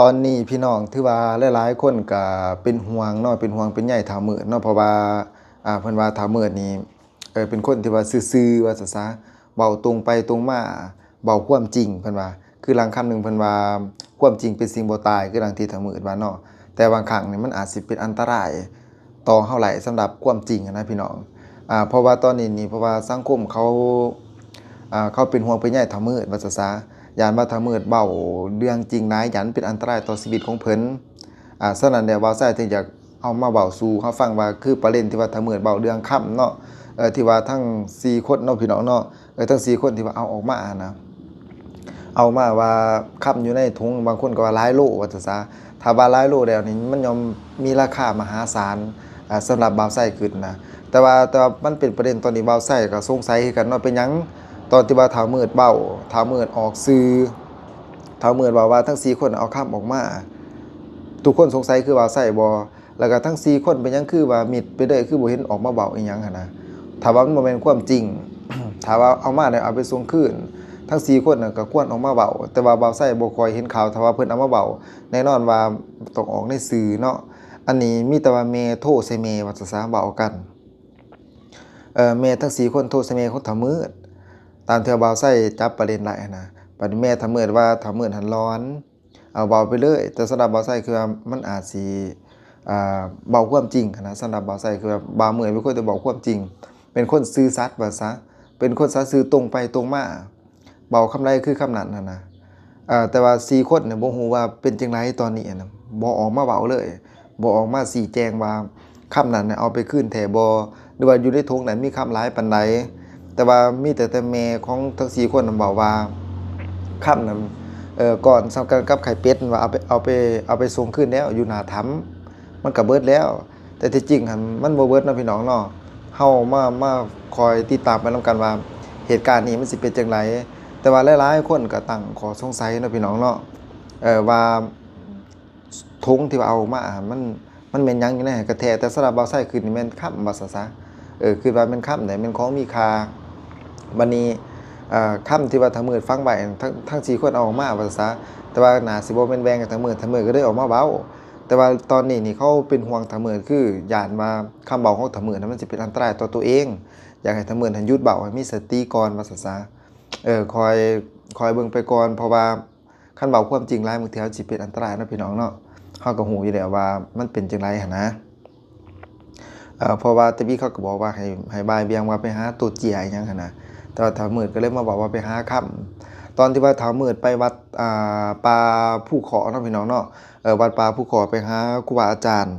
ตอนนี้พี่น้องถือว่าหลายๆคนก็เป็นห่วงเนาะเป็นห่วงเป็นใยเฒ่ามื้อเนาะเพราะว่าเพิ่นว่าเฒ่ามื้อนี่เป็นคนที่ว่าซื่อๆว่าซะเว้าตรงไปตรงมาเว้าความจริงเพิ่นว่าคือหลังคำหนึ่งเพิ่นว่าความจริงเป็นสิ่งบ่ตายคือดังที่เฒ่ามื้อว่าเนาะแต่บางครั้งนี่มันอาจสิเป็นอันตรายต่อเฮาหลายสำหรับความจริงอะนะพี่น้องเพราะว่าตอนนี้นี่เพราะว่าสังคมเขาเป็นห่วงเป็นใยเฒ่ามื้อว่าซะ ย้านว่าถ้ามืดเบ้าเรื่องจริงหลายยันเป็นอันตรายต่อชีวิตของเพิ่นฉะนั้นแล้วบ่าวไส้ถึงอยากเอามาเว้าสู่เฮาฟังว่าคือประเด็นที่ว่าถ้ามืดเบ้าเรื่องค่ำเนาะที่ว่าทั้ง4คนเนาะพี่น้องเนาะทั้ง4คนที่ว่าเอาออกมานะเอามาว่าค่ำอยู่ในถุงบางคนก็ว่าหลายโลว่าซั่นซะถ้าว่าหลายโลแล้วนี่มันย่อมมีราคามหาศาลสำหรับบ่าวไส้ขึ้นนะแต่ว่ามันเป็นประเด็นตอนนี้บ่าวไส้ก็สงสัยคือกันว่าเป็นหยังตอนที่ว่าถ้ามืดเบ้าถ้ามืดออกสื่อ เท่าเหมือนว่าทั้ง4คนเอาคำออกมาทุกคนสงสัยคือว่าใส่บ่แล้วก็ทั้ง4คนเป็นหยังคือว่ามิดไปเด้อคือบ่เห็นออกมาเว้าอีหยังหั่นนะถ้าว่ามันบ่แม่นความจริงถ้าว่าเอามาแล้วเอาไปส่งคืนทั้ง4คนน่ะก็ควรออกมาเว้าแต่ว่าบ่าวไส้บ่ค่อยเห็นข่าวถ้าว่าเพิ่นเอามาเว้าแน่นอนว่าต้องออกในสื่อเนาะอันนี้มีแต่ว่าแม่โทรใส่แม่ว่าซะเว้ากันแม่ทั้ง4คนโทรใส่แม่ของถ้ามืดตามที่บ่าวไส้จับประเด็นได้นะ บัดนี้แม่ถ้ามื้อว่าถ้ามื้อหันร้อนเอาเว้าไปเลยแต่สำหรับบ่าวไส้คือว่ามันอาจสิอ่เว้าความจริงหั้นนะสำหรับบ่าวไส้คือว่าบ่าวมื้อเป็นคนที่เว้าความจริงเป็นคนซื่อสัตย์ว่าซะเป็นคนสัตย์ซื่อตรงไปตรงมาเว้าคำใดคือคำนั้นหั่นนะแต่ว่า4คนเนี่ยบ่ฮู้ว่าเป็นจังไดตอนนี้น่ะบ่ออกมาเว้าเลยบ่ออกมาชี้แจงว่าคำนั้นน่ะเอาไปคืนแท้บ่หรือว่าอยู่ในถุงนั้นมีคำหลายปานใดแต่ว่ามีแต่แม่ของทั้ง4คนน่ะเว้าว่า ค่ำนั้นก่อนสำคัญกับไข่เป็ดว่าเอาไปส่งคืนแล้วอยู่หน้าถ้ำมันก็เบิดแล้วแต่ที่จริงหั่นมันบ่เบิดเนาะพี่น้องเนาะเฮามาคอยติดตามไปนำกันว่าเหตุการณ์นี้มันสิเป็นจังไดแต่ว่าหลายๆคนก็ตั้งข้อสงสัยเนาะพี่น้องเนาะว่าถุงที่ว่าเอามามันแม่นหยังอยู่แน่กระแท้แต่สำหรับบ่าวไส้คือนี่แม่นค่ำว่าซะคือว่าแม่นค่ำได้แม่นของมีค่าบัดนี้ คำที่ว่าทั้งมือฟังไว้ทั้ง4คนเอาออกมาว่าซะแต่ว่าน่าสิบ่แม่นแบ่งกันทั้งมือก็ได้ออกมาเว้าแต่ว่าตอนนี้นี่เขาเป็นห่วงทั้งมือคือย้านว่าคำเว้าของทั้งมือนั้นมันสิเป็นอันตรายต่อตัวเองอยากให้ทั้งมือนั้นหยุดเว้าให้มีสติก่อนว่าซั่นซะคอยเบิ่งไปก่อนเพราะว่าคันเว้าความจริงหลายบางเทื่อสิเป็นอันตรายเนาะพี่น้องเนาะเฮาก็ฮู้อยู่แล้วว่ามันเป็นจังไดหันนะเพราะว่าแต่พี่เขาก็บอกว่าให้บ่ายเบี่ยงว่าไปหาตัวเจียอิหยังหันนะ แต่ว่าเท้ามืดก็เลยมาบอกว่าไปหาค่ำตอนที่ว่าเท้ามืดไปวัดป่าผู้ขอเนาะพี่น้องเนาะวัดป่าผู้ขอไปหาครูบาอาจารย์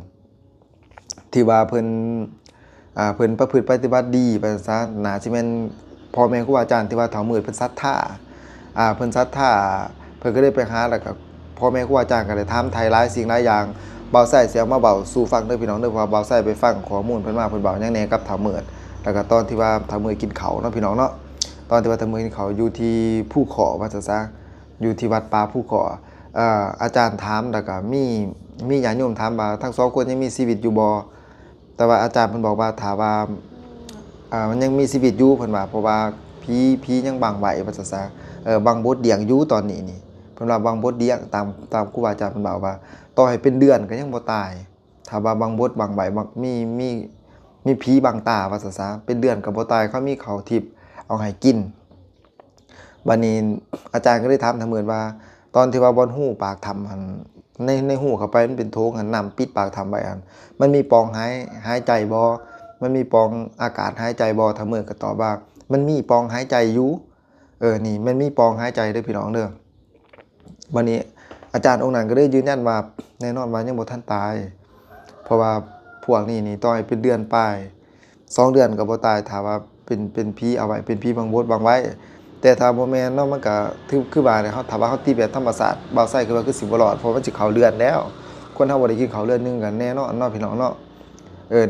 ที่ว่าเพิ่นประพฤติปฏิบัติดีไปซะน่าสิแม่นพ่อแม่ครูบาอาจารย์ที่ว่าเท้ามืดเพิ่นศรัทธาเพิ่นศรัทธาเพิ่นก็ได้ไปหาแล้วก็พ่อแม่ครูบาอาจารย์ก็ได้ถามไถ่หลายสิ่งหลายอย่างเบาไส้สิเอามาเว้าสู่ฟังเด้อพี่น้องเด้อเพราะเบาไส้ไปฟังข้อมูลเพิ่นมาเพิ่นเว้าหยังแหน่กับเท้ามืดแล้วก็ตอนที่ว่าเท้ามืดกินข้าวเนาะพี่น้องเนาะ ตอนที่ว่าทำมือเขาอยู่ที่ผู้ขอว่าซะอยู่ที่วัดป่าผู้ขออาจารย์ถามแล้วก็มีญาติโยมถามว่าทั้ง2คนยังมีชีวิตอยู่บ่แต่ว่าอาจารย์เพิ่นบอกว่าถ้าว่ามันยังมีชีวิตอยู่เพิ่นว่าเพราะว่าผียังบังไว้ว่าซะบังบดเดียงอยู่ตอนนี้นี่เพิ่นว่าบังบดเดียงตามครูบาอาจารย์เพิ่นบอกว่าต่อให้เป็นเดือนก็ยังบ่ตายถ้าว่าบังบดบังไว้มีผีบังตาว่าซะเป็นเดือนก็บ่ตายเขามีเขาทิพย์ เอาให้กินบัดนี้อาจารย์ก็ได้ถามทางเหมือนว่าตอนที่ว่าบอนหู้ปากถ้ำหั่นในหู้เข้าไปมันเป็นโถงหั่นน้ำปิดปากถ้ำไว้หั่นมันมีปล่องหายใจบ่มันมีปล่องอากาศหายใจบ่ทางเหมือนก็ตอบว่ามันมีปล่องหายใจอยู่นี่มันมีปล่องหายใจเด้อพี่น้องเด้อบัดนี้อาจารย์องค์นั้นก็ได้ยืนยันว่าแน่นอนว่ายังบ่ทันตายเพราะว่าพวกนี้นี่ต่อให้เป็นเดือนปลาย2เดือนก็บ่ตายถ้าว่า เป็นผีเอาไว้เป็นผีบางบดบางไว้แต่ถ้าบ่แม่นเนาะมันก็คือว่าเนี่ยเฮาถ้าว่าเฮาตีแบบธรรมศาสตร์บ่าวไส้คือว่าคือสิบ่รอดเพราะมันสิเข้าเลือดแล้วคนเฮาบ่ได้กินข้าวเลือดนึงกันแน่นอนเนาะพี่น้องเนาะ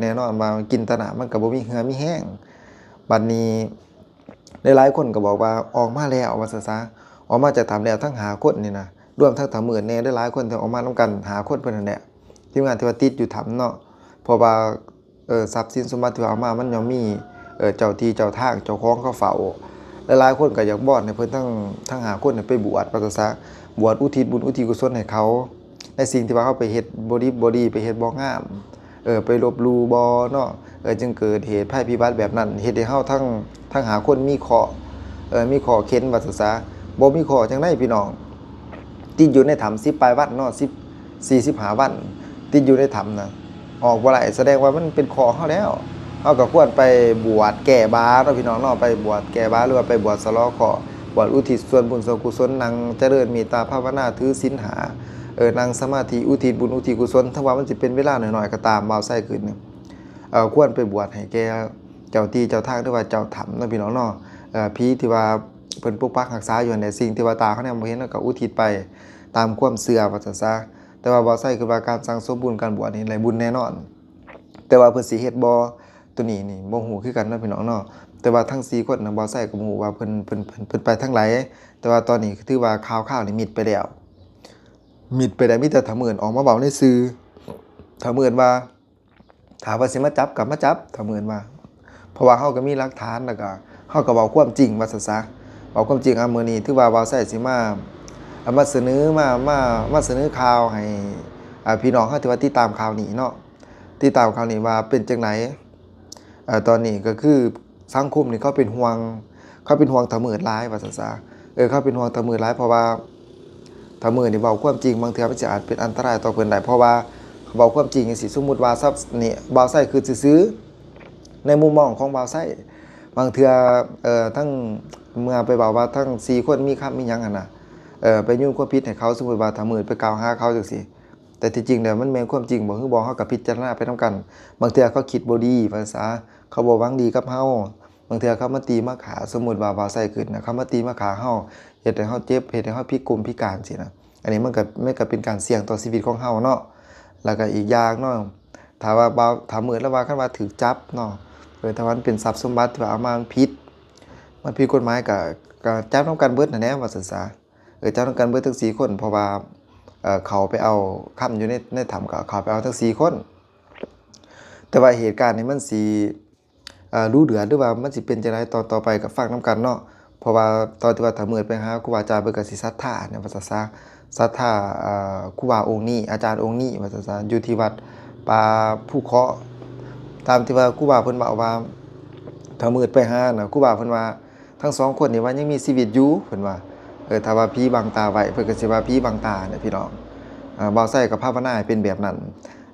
แน่นอนว่ากินแตะหน้ามันก็บ่มีเหือมีแห้งบัดนี้หลายๆคนก็บอกว่าออกมาแล้วว่าซะออกมาจากถ้ำแล้วทั้ง5คนนี่นะรวมทั้งถ้ำมื้อแน่หลายๆคนที่ออกมานำกัน5คนเพิ่นนั่นแหละทีมงานที่ว่าติดอยู่ถ้ำเนาะเพราะว่าทรัพย์สินสมบัติที่เอามามันย่อมมีเจ้าที่เจ้าทางเจ้าของเขาเฝ้าหลายๆคนก็อยากบอนให้เพิ่นทั้ง5คนไปบวชว่าซะบวชอุทิศบุญอุทิศกุศลให้เขา ในสิ่งที่ว่าเขาไปเฮ็ดบ่ดีไปเฮ็ดบ่งามไปลบหลู่บ่เนาะจึงเกิดเหตุภัยพิบัติแบบนั้นเฮ็ดให้เฮาทั้งหาคนมีข้อมีข้อเข็นว่าซะบ่มีข้อจังได๋พี่น้องติดอยู่ในถ้ำ10ปลายวันเนาะ10 45วันติดอยู่ในถ้ำน่ะออกบ่ได้แสดงว่ามันเป็นข้อเฮาแล้วเฮาก็ควรไปบวชแก้บาปเนาะพี่น้องเนาะไปบวชแก้บาปหรือว่าไปบวชสะเลาะเคราะห์บวชอุทิศส่วนบุญส่วนกุศลนั่งเจริญเมตตาภาวนาถือศีล5นั่งสมาธิอุทิศบุญอุทิศกุศลถ้าว่ามันสิเป็นเวลาหน่อยๆก็ตามบ่าวไส้ขึ้นควรไปบวชให้แก่เจ้าที่เจ้าทางหรือว่าเจ้าถ้ำเนาะพี่น้องเนาะผีที่ว่าเพิ่นปกปักรักษาอยู่ในสิ่งที่ว่าตาเขาเนี่ยบ่เห็นก็อุทิศไปตามความเชื่อว่าซั่นซะแต่ว่าบ่าวไส้คือว่าการสั่งสมบุญการบวชนี่ได้บุญแน่นอนแต่ว่าเพิ่นสิเฮ็ดบ่ตัวนี้นี่บ่ฮู้คือกันเนาะพี่น้องเนาะแต่ว่าทั้ง4คนน่ะบ่าวไส้ก็บ่ฮู้ว่าเพิ่นไปทางไหนแต่ว่าตอนนี้ถือว่าข่าวๆนี่มิดไปแล้วมิดไปได้มีแต่ถ้ามื้อออกมาเว้าในสื่อถ้ามื้อว่าถ้าว่าสิมาจับก็มาจับถ้ามื้อว่าเพราะว่าเฮาก็มีหลักฐานแล้วก็เฮาก็เว้าความจริงว่าซั่นซะเว้าความจริงมื้อนี้ถือว่าบ่าวไส้สิมาเสนอมาเสนอข่าวให้พี่น้องเฮาที่ว่าติดตามข่าวนี้เนาะติดตามข่าวนี้ว่าเป็นจังไดตอนนี้ก็คือสังคมนี่เขาเป็นห่วงถ้ามื้อหลายว่าซั่นซะเขาเป็นห่วงถ้ามื้อหลายเพราะว่าถ้ามื้อนี่เว้าความจริงบางเทื่อมันสิอาจเป็นอันตรายต่อเพิ่นได้เพราะว่าเว้าความจริงจังซี่สมมุติว่าทรัพย์นี่บ่าวไส้คือซื่อๆในมุมมองของบ่าวไส้บางเทื่อทั้งเมื่อไปเว้าว่าทั้ง4คนมีคำมีหยังหั่นน่ะไปยุ่งความผิดให้เขาสมมุติว่าถ้ามื้อไปกล่าวหาเขาจังซี่แต่ที่จริงแล้วมันแม่นความจริงบ่คือบ่เฮาก็พิจารณาไปนำกันบางเทื่อเขาคิดบ่ดีว่าซะเขาบ่หวังดีกับเฮาบางเทื่อเขามาตีมาขาสมมุติว่าบ่าวไส้ขึ้นน่ะเขามาตีมาขาเฮาเฮ็ดให้เฮาเจ็บเฮ็ดให้เฮาพิกลพิการสินะอันนี้มันก็เป็นการเสี่ยงต่อชีวิตของเฮาเนาะแล้วก็อีกอย่างเนาะถ้าว่าถ้ามื้อแล้วว่าคันว่าถูกจับเนาะถ้าว่ามันเป็นทรัพย์สมบัติที่ว่าเอามามันผิดกฎหมายก็จับนำกันเบิดนั่นแหละว่าซั่นซะจับนำกันเบิดทั้ง4คนเพราะว่าเขาไปเอาค่ำอยู่ในถ้ำก็เขาไปเอาทั้ง4คนแต่ว่าเหตุการณ์นี้มันสิรู้เดือดหรือว่ามันสิเป็นจังไดต่อไปก็ฟังนำกันเนาะเพราะว่าตอนที่ว่าถ้ามื้อไปหาครูบาอาจารย์เพิ่นก็สิศรัทธาเนี่ยว่าซั่นซะศรัทธาครูบาองค์นี้อาจารย์องค์นี้ว่าซั่นซะอยู่ที่วัดป่าภูเคาะตามที่ว่าครูบาเพิ่นเว้าว่าถ้ามื้อไปหาน่ะครูบาเพิ่นว่าทั้ง2คนนี่ว่ายังมีชีวิตอยู่เพิ่นว่าถ้าว่าผีบังตาไว้เพิ่นก็สิว่าผีบังตาเนี่ยพี่น้องบ่าวไส้ก็ภาวนาให้เป็นแบบนั้น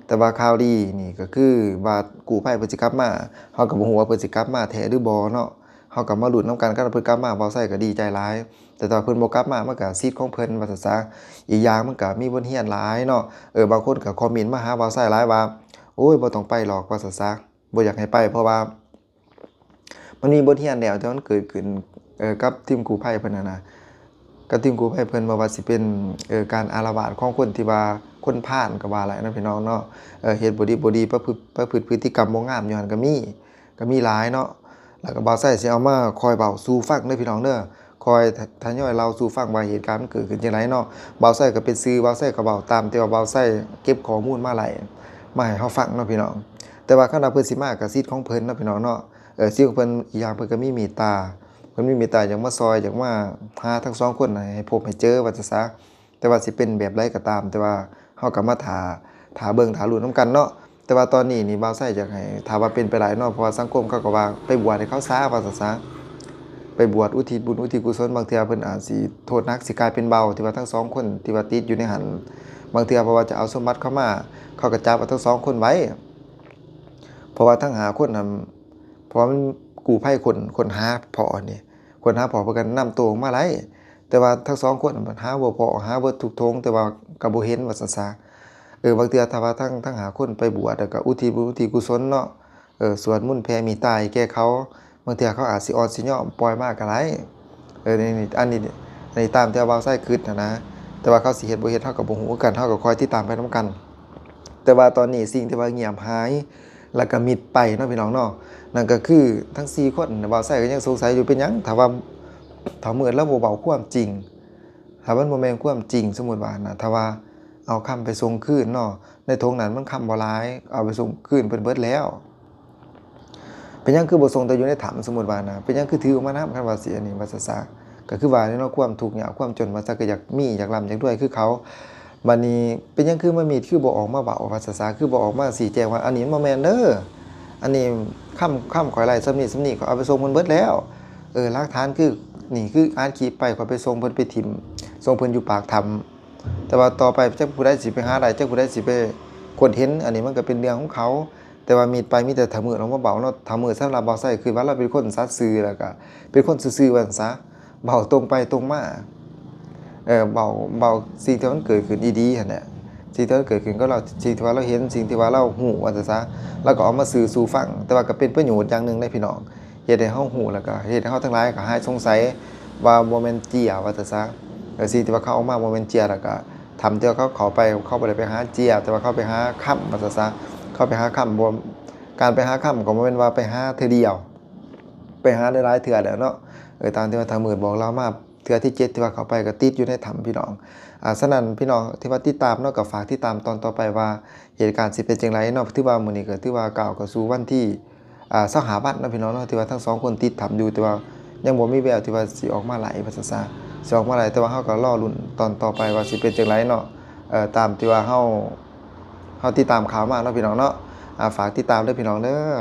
แต่ว่าข่าวดีนี่ก็คือว่ากู้ภัยเพิ่นสิกลับมาเฮาก็บ่ฮู้ว่าเพิ่นสิกลับมาแท้หรือบ่เนาะเฮาก็มาลุ้นนำกันคันเพิ่นกลับมาบ่าวไส้ก็ดีใจหลายแต่ถ้าเพิ่นบ่กลับมามันก็สิทธิ์ของเพิ่นว่าซั่นซะอีกอย่างมันก็มีบทเรียนหลายเนาะบางคนก็คอมเมนต์มาหาบ่าวไส้หลายว่าโอ้ยบ่ต้องไปหรอกว่าซั่นซะบ่อยากให้ไปเพราะว่ามันมีบทเรียนแล้วที่มันเกิดขึ้นกับทีมกู้ภัยเพิ่นน่ะนะกับทีมกู้ภัยเพิ่นบ่ว่าสิเป็นการอาละวาดของคนที่ว่าคนพาลก็ว่าหลายเนาะพี่น้องเนาะเฮ็ดบ่ดีประพฤติพฤติกรรมบ่งามอยู่หั่นก็มีหลายเนาะแล้วก็บ่าวไส้สิเอามาคอยเว้าสู่ฟังเด้อพี่น้องเด้อคอยทยอยเล่าสู่ฟังว่าเหตุการณ์มันเกิดขึ้นจังไดเนาะบ่าวไส้ก็เป็นสื่อบ่าวไส้ก็เว้าตามที่ว่าบ่าวไส้เก็บข้อมูลมาหลายมาให้เฮาฟังเนาะพี่น้องแต่ว่าคันว่าเพิ่นสิมาก็สิทธิ์ของเพิ่นเนาะพี่น้องเนาะสิทธิ์ของเพิ่นอีกอย่างเพิ่นก็มีเมตตาเพิ่นมีเมตตาอยากมาซอยอยากมาหาทั้ง2คนให้พบให้เจอว่าซั่นซะแต่ว่าสิเป็นแบบใดก็ตามแต่ว่าเฮาก็มาท่าเบิ่งท่าลุ้นนำกันเนาะแต่ว่าตอนนี้นี่บ่าวไส้อยากให้ถ้าว่าเป็นไปได้เนาะเพราะว่าสังคมเขาก็ว่าไปบวชให้เขาซะว่าซั่นซะไปบวชอุทิศบุญอุทิศกุศลบางเทื่อเพิ่นอาจสิโทษหนักสิกลายเป็นเบาที่ว่าทั้ง2คนที่ว่าติดอยู่ในหันบางเทื่อเพราะว่าจะเอาสมบัติเข้ามาเขาก็จับเอาทั้ง2คนไว้เพราะว่าทั้ง5คนน่ะเพราะว่ามันกู้ภัยคนหาพ่อนี่คนหาพ่อเพิ่นก็นำตัวออกมาไล่แต่ว่าทั้ง2คนมันหาบ่พอหาเบิดทุกทงแต่ว่าก็บ่เห็นว่าซั่นซะบางเทื่อถ้าว่าทั้งหาคนไปบวชแล้วก็อุทิศบุญอุทิศกุศลเนาะสวดมนต์แผ่เมตตาให้แก่เขาบางเทื่อเขาอาจสิอ่อนสิยอมปล่อยมาก็ได้นี่อันนี้ตามที่บ่าวไส้คิดนะแต่ว่าเขาสิเฮ็ดบ่เฮ็ดเฮาก็บ่ฮู้คือกันเฮาก็คอยติดตามไปนำกันแต่ว่าตอนนี้สิ่งที่ว่าเงียบหายแล้วก็มิดไปเนาะพี่น้องเนาะนั่นก็คือทั้ง4คนบ่าวไส้ก็ยังสงสัยอยู่เป็นหยังถ้ามื้อแล้วบ่เว้าความจริงถ้ามันบ่แม่นความจริงสมมุติว่านะถ้าว่าเอาคำไปส่งคืนเนาะในถุงนั้นมันคำบ่หลายเอาไปส่งคืนเพิ่นเบิดแล้วเป็นหยังคือบ่ส่งแต่อยู่ในถ้ำสมมุติว่านะเป็นหยังคือถือออกมานำคันว่าสิอันนี้ว่าซะก็คือว่าเนาะความทุกข์ยากความจนว่าซะก็อยากมีอยากร่ำอยากรวยคือเขา บัดนี้เป็นหยังคือมันมีคือบ่ออกมาเว้าว่าซะคือบ่ออกมาชี้แจงว่าอันนี้มันบ่แม่นเด้ออันนี้คำข่อยไล่ส่ำนี้ข้อยเอาไปส่งเพิ่นเบิดแล้วหลักฐานคือนี่คืออ่านคลิปไปข้อยไปส่งเพิ่นไปถิ้มส่งเพิ่นอยู่ปากถ้ำแต่ว่าต่อไปจักผู้ใดสิไปหาได้จักผู้ใดสิไปค้นเห็นอันนี้มันก็เป็นเรื่องของเขาแต่ว่ามีดไปมีแต่ถ้ามื้อเอามาเว้าเนาะถ้ามื้อสำหรับเว้าใส่คือว่าเราเป็นคนสัตย์ซื่อแล้วก็เป็นคนซื่อๆว่าซั่นซะเว้าตรงไปตรงมาเบาสิ่งที่มันเกิดขึ้นดีๆหั่นแหละสิ่งที่มันเกิดขึ้นก็เราสิ่งที่ว่าเราเห็นสิ่งที่ว่าเราฮู้ว่าซั่นซะแล้วก็เอามาสื่อสู่ฟังแต่ว่าก็เป็นประโยชน์อย่างหนึ่งเด้พี่น้องเฮ็ดให้เฮาฮู้แล้วก็เฮ็ดให้เฮาทั้งหลายก็หายสงสัยว่าบ่แม่นเจียว่าซั่นซะสิ่งที่ว่าเขาเอามาบ่แม่นเจียแล้วก็ทำที่ว่าเขาเข้าไปเขาบ่ได้ไปหาเจียแต่ว่าเขาไปหาค่ำว่าซั่นซะเขาไปหาค่ำบ่การไปหาค่ำก็บ่แม่นว่าไปหาเทื่อเดียวไปหาหลายๆเทื่อแหล้วเนาะตามที่ว่าทางมืดบอกเรามาเทื่อที่7ที่ว่าเข้าไปก็ติดอยู่ในถ้ำพี่น้องฉะนั้นพี่น้องที่ว่าติดตามเนาะก็ฝากติดตามตอนต่อไปว่าเหตุการณ์สิเป็นจังไดเนาะถือว่ามื้อนี้ก็ถือว่าก้าวเข้าสู่วันที่25วันเนาะพี่น้องเนาะที่ว่าทั้ง2คนติดถ้ำอยู่แต่ว่ายังบ่มีแววที่ว่าสิออกมาไหลว่าซั่นซะสิออกมาไหลแต่ว่าเฮาก็รอลุ้นตอนต่อไปว่าสิเป็นจังไดเนาะตามที่ว่าเฮาติดตามข่าวมาเนาะพี่น้องเนาะฝากติดตามเด้อพี่น้องเด้อ